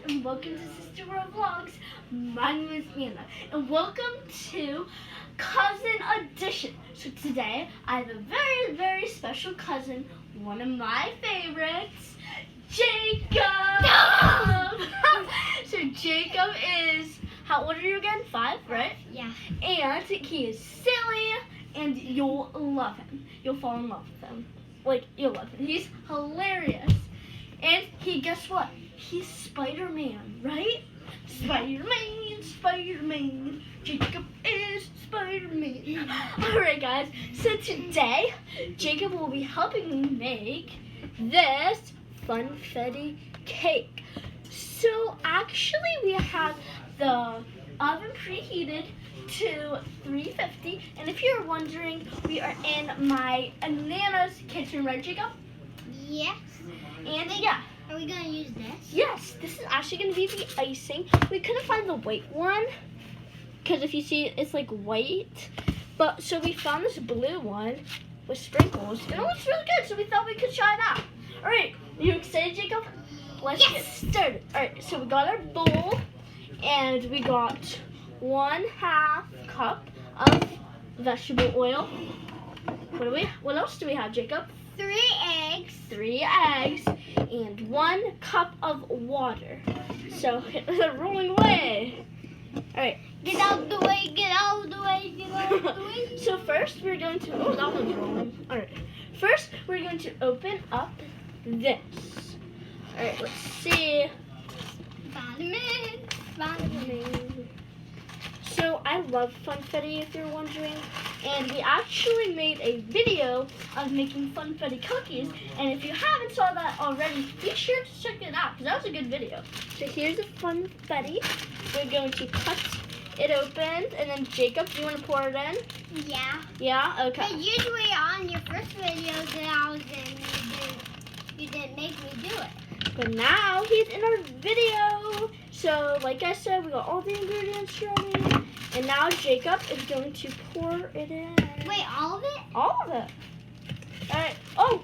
and welcome to Sister World Vlogs. My name is Anna, and welcome to Cousin Edition. So today, I have a very, very special cousin, one of my favorites, Jacob! So Jacob is, how old are you again? 5, right? Yeah. And he is silly, and you'll love him. You'll fall in love with him. Like, you'll love him. He's hilarious. And guess what? He's Spider-Man, right? Spider-Man, Spider-Man. Jacob is Spider-Man. Alright guys, so today, Jacob will be helping me make this Confetti Cake. So actually we have the oven preheated to 350, and if you're wondering, we are in my Nana's kitchen, right Jacob? Yes. And yeah. Are we going to use this? Yes, this is actually going to be the icing. We couldn't find the white one, because if you see, it's like white. But so we found this blue one with sprinkles, and it looks really good, so we thought we could try it out. All right, you excited, Jacob? Let's get started. All right, so we got our bowl, and we got 1/2 cup of vegetable oil. What else do we have, Jacob? 3 eggs. 3 eggs and 1 cup of water. So they're rolling away. All right. Get out of the way, get out of the way, get out of the way. So first we're going to, oh, that one's rolling. All right. First we're going to open up this. All right, let's see. Spider-Man. So I love Confetti, if you're wondering, and we actually made a video of making Confetti cookies, and if you haven't saw that already, be sure to check it out, because that was a good video. So here's the Confetti. We're going to cut it open, and then Jacob, do you want to pour it in? Yeah. Yeah? Okay. But usually on your first video that I was in, you didn't make me do it. But now he's in our video. So like I said, we got all the ingredients ready. And now Jacob is going to pour it in. Wait, all of it? All of it. All right. Oh.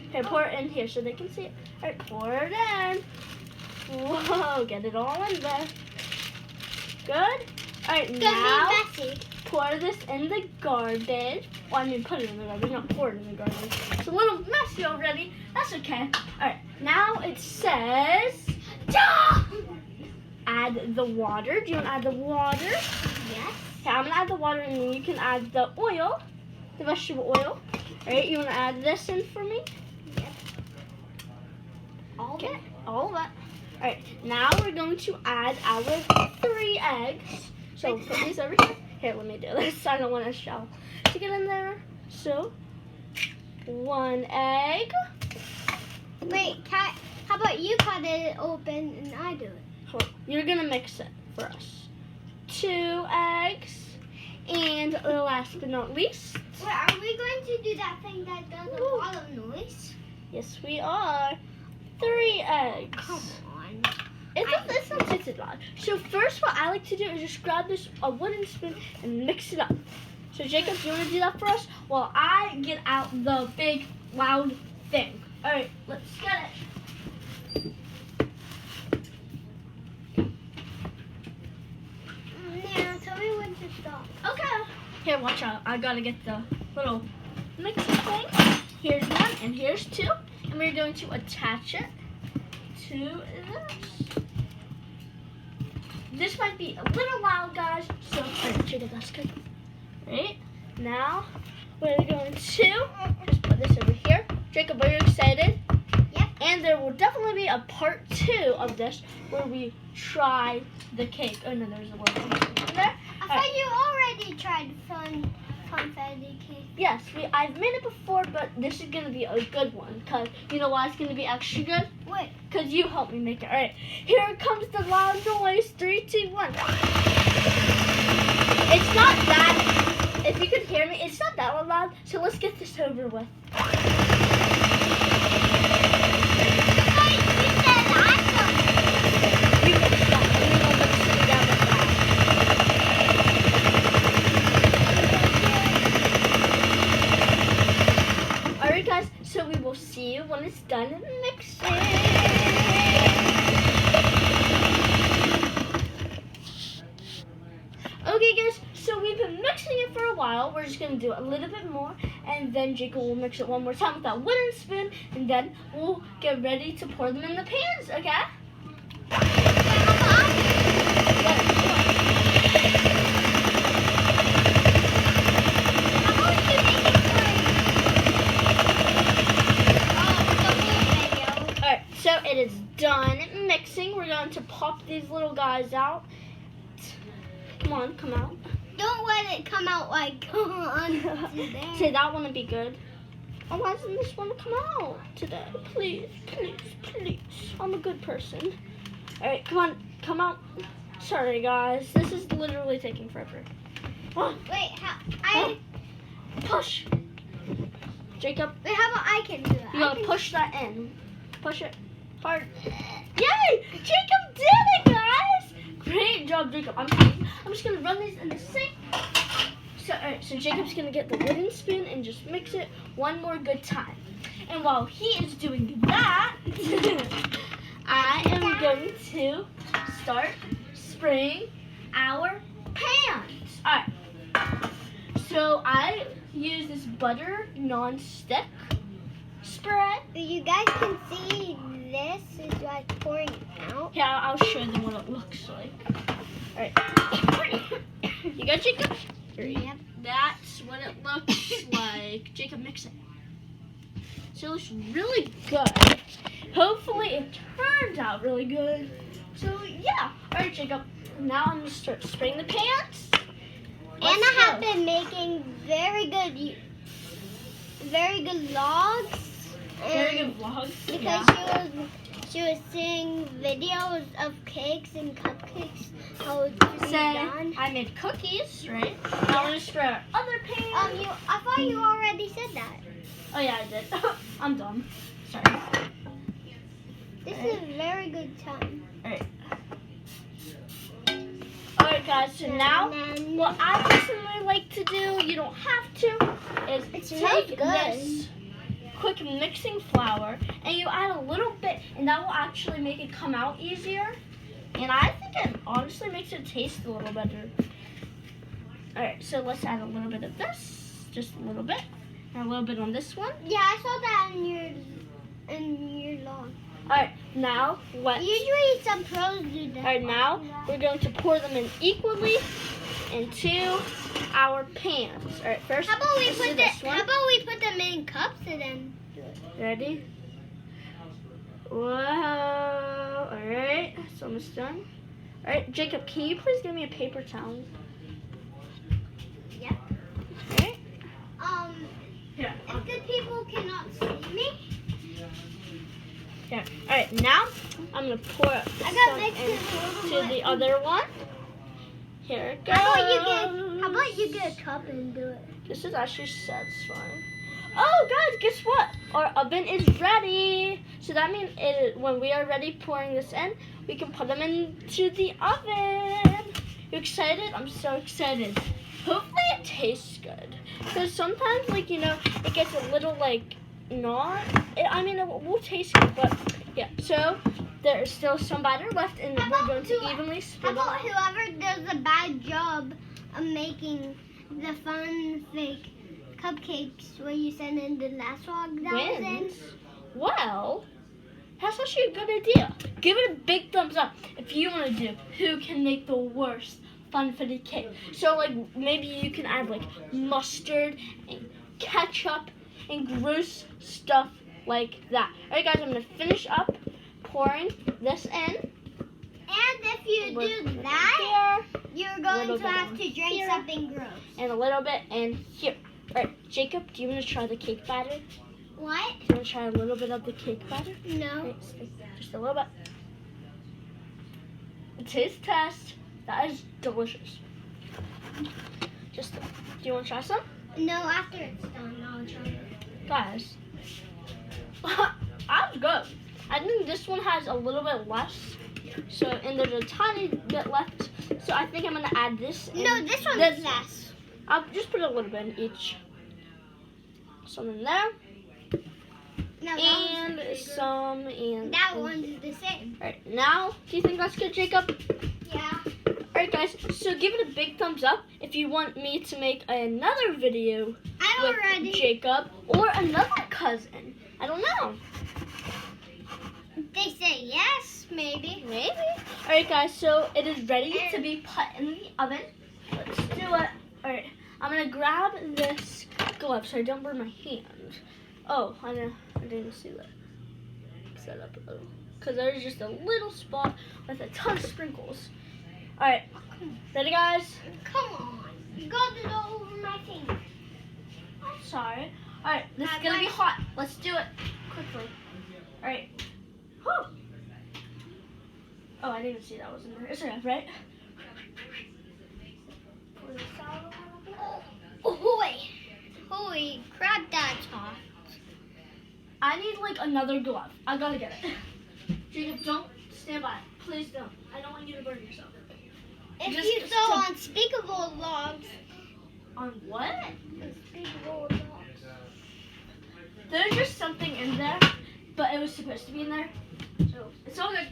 Okay, pour it in here so they can see it. All right, pour it in. Whoa, get it all in there. Good? All right, now Messy. pour this in the garbage. Well, I mean, put it in the garbage, not pour it in the garbage. It's a little messy already. That's okay. All right, now it says, add the water. Do you want to add the water? Yes. Okay, I'm going to add the water, and then you can add the oil, the vegetable oil. All right, you want to add this in for me? Yes. All of it? All of it. All right, now we're going to add our 3 eggs. So put these over here. Here, let me do this. I don't want to shell to get in there. So, 1 egg. Wait, how about you cut it open and I do it? You're going to mix it for us. 2 eggs. And last but not least. Wait, are we going to do that thing that does a lot of noise? Yes, we are. 3 eggs. Come on. It's not too loud. So first what I like to do is just grab a wooden spoon and mix it up. So Jacob, do you want to do that for us? While I get out the big loud thing. Alright, let's get it. Now, tell me when to stop. Okay. Here, watch out. I gotta get the little mixing thing. Here's 1 and here's 2. And we're going to attach it to this. This might be a little loud, guys, so alright, Jacob, that's good. Right, now we're going to just put this over here. Jacob, are you excited? Yep. And there will definitely be a part 2 of this where we try the cake. Oh no, there's a little one in there. I thought you already tried Confetti Cake. Yes, I've made it before, but this is going to be a good one. Because you know why it's going to be extra good? What? Because you helped me make it. All right, here comes the loud noise. 3, 2, 1. It's not that, if you could hear me, it's not that loud. So let's get this over with. You can stop. I'm going to sit down with that. Alright guys, so we will see you when it's done mixing. gonna do a little bit more, and then Jacob will mix it one more time with that wooden spoon, and then we'll get ready to pour them in the pans, okay? Alright, so it is done mixing. We're going to pop these little guys out. Come on, come out. Don't let it come out like on there. Say that one would be good. Oh, why doesn't this one come out today? Please, please, please. I'm a good person. Alright, come on, come out. Sorry, guys. This is literally taking forever. Oh, Wait, push. Jacob, Wait, how about I can do it? you gotta push that in. Push it hard. Yay! Jacob did it, guys! Great job, Jacob. I'm just gonna run these in the sink. So, alright, so Jacob's gonna get the wooden spoon and just mix it one more good time. And while he is doing that, I am going to start spraying our pans. Alright. So I use this butter non-stick spray. You guys can see this is like pouring out. Yeah, I'll show them what it looks like. Alright. You got Jacob? Yep. That's what it looks like. Jacob, mix it. So it looks really good. Hopefully it turns out really good. So yeah. Alright, Jacob. Now I'm gonna start spraying the pans. Anna have been making very good logs. Very good vlog. Because she was seeing videos of cakes and cupcakes. How it's So done. I made cookies, right? Now I'm gonna spray our other pan. I thought you already said that. Oh yeah, I did. I'm dumb. Sorry. This is a very good time. Alright guys, so now what I personally like to do, you don't have to, is smells take good. this quick mixing flour and you add a little bit, and that will actually make it come out easier. And I think it honestly makes it taste a little better. Alright, so let's add a little bit of this, just a little bit, and a little bit on this one. Yeah, I saw that in your log. Alright, now let's... Usually some pros do that. Alright, now we're going to pour them in equally into our pans. Alright, first, How about we let's do put this one. How about we put them in cups and then do it? Ready? Whoa. Alright, it's almost done. Alright, Jacob, can you please give me a paper towel? Yeah. Alright. Here. If the people cannot see me, Here. Alright, now I'm going to pour I got some mixed in a into little the bit. other one. Here it goes. How about you get a cup and do it? This is actually satisfying. Oh, guys, guess what? Our oven is ready. So that means when we are ready pouring this in, we can put them into the oven. You excited? I'm so excited. Hopefully it tastes good. Because sometimes, it gets a little, not. It will taste good, but yeah. So there is still some batter left, and we're going to evenly How split it. about whoever does a bad job of making the fun fake cupcakes where you send in the last log that was in? Wins? Well, that's actually a good idea. Give it a big thumbs up if you want to do who can make the worst Confetti Cake. So maybe you can add mustard and ketchup and gross stuff like that. Alright guys, I'm going to finish up pouring this in. And if you do that, you're going to have to drink something gross. And a little bit in here. Alright, Jacob, do you want to try the cake batter? What? Do you want to try a little bit of the cake batter? No. Just a little bit. Taste test. That is delicious. Do you want to try some? No, after it's done, I'll try it. Guys, that's good. I think this one has a little bit less. So, and there's a tiny bit left. So I think I'm going to add this. No, this one's less. I'll just put a little bit in each. Some in there. No, And some and that one's the same. Alright, now, do you think that's good, Jacob? Yeah. Alright guys, so give it a big thumbs up if if you want me to make another video I with already. Jacob or another cousin. I don't know. They say yes, maybe. Maybe. Alright guys, so it is ready to be put in the oven. Let's do it. Alright, I'm going to grab this glove so I don't burn my hand. Oh, I didn't see that. Set up a little. Because there's just a little spot with a ton of sprinkles. Alright, ready guys? Come on. You got it all over my finger. I'm sorry. Alright, this is going to be hot. Let's do it quickly. Alright. Whew. Oh, I didn't even see that was in there. It's enough, right? Holy crap, that's hot. I need like another glove. I gotta get it. Jacob, don't stand by. Please don't. I don't want you to burn yourself. If Just you saw unspeakable logs. On what? Unspeakable logs. There's just something in there, but it was supposed to be in there. So it's all good.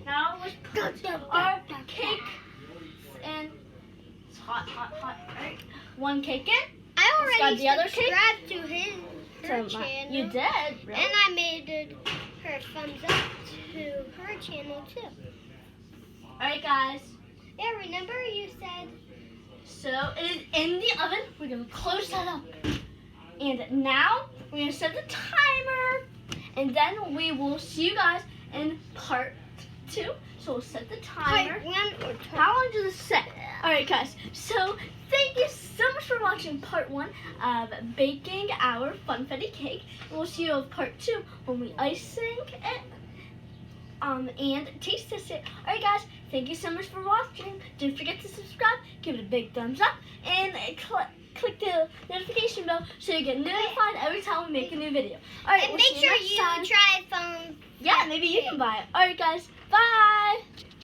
Now let's put our cake in. It's hot, hot, hot. Alright. One cake in. I Got already the other cake? subscribed to her So channel. you did, really? And I made her thumbs up to her channel too. Alright guys. Yeah, remember you said. So it is in the oven. We're gonna close that up. And now we're gonna set the timer. And then we will see you guys in part 2. So we'll set the timer. How long does it set? Alright guys, so thank you so much for watching part 1 of baking our Confetti Cake. And we'll see you in part 2 when we icing it and taste test it. Alright guys, thank you so much for watching. Don't forget to subscribe, give it a big thumbs up, and click the notification bell so you get notified every time we make a new video. Alright, And we'll make see you sure next you time. try phone. Yeah, maybe you can buy it. Alright guys, bye!